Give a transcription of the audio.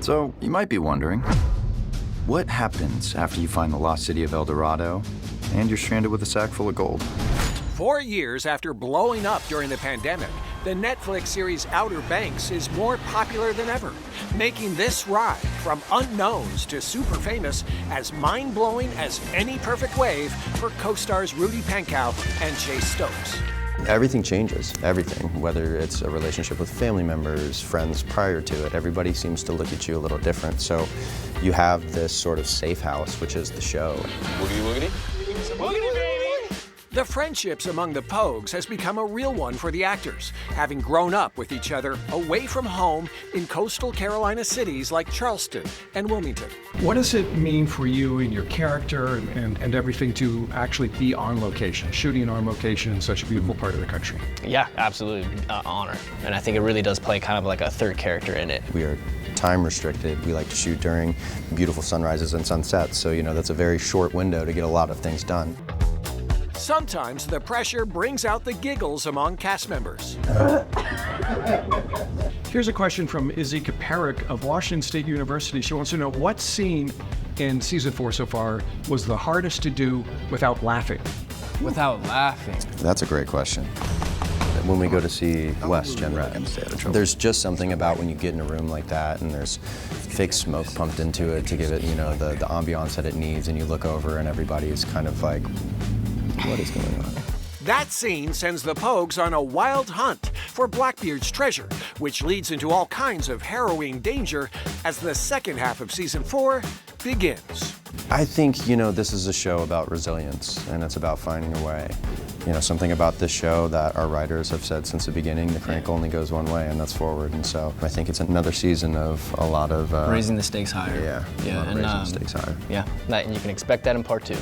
So, you might be wondering, what happens after you find the lost city of El Dorado and you're stranded with a sack full of gold? 4 years after blowing up during the pandemic, the Netflix series Outer Banks is more popular than ever, making this ride from unknowns to super famous as mind-blowing as any perfect wave for co-stars Rudy Pankow and Chase Stokes. Everything changes, everything, whether it's a relationship with family members, friends prior to it, everybody seems to look at you a little different. So you have this sort of safe house, which is the show. Woogity woogity. Woogity, baby! The friendships among the Pogues has become a real one for the actors, having grown up with each other away from home in coastal Carolina cities like Charleston and Wilmington. What does it mean for you and your character and everything to actually be on location, shooting on location in such a beautiful part of the country? Yeah, absolutely, honor. And I think it really does play kind of like a third character in it. We are time restricted. We like to shoot during beautiful sunrises and sunsets, so that's a very short window to get a lot of things done. Sometimes the pressure brings out the giggles among cast members. Here's a question from Izzy Kaparik of Washington State University. She wants to know what scene in season 4 so far was the hardest to do without laughing? Without laughing? That's a great question. When we go to see Wes Jenrette, there's just something about when you get in a room like that and there's fake smoke pumped into it to give it, the ambiance that it needs, and you look over and everybody is kind of like, what is going on? That scene sends the Pogues on a wild hunt for Blackbeard's treasure, which leads into all kinds of harrowing danger as the second half of season 4 begins. I think, this is a show about resilience, and it's about finding a way. Something about this show that our writers have said since the beginning, the crank only goes one way, and that's forward. And so I think it's another season of a lot of... raising the stakes higher. Yeah, and raising the stakes higher. Yeah, and you can expect that in part 2.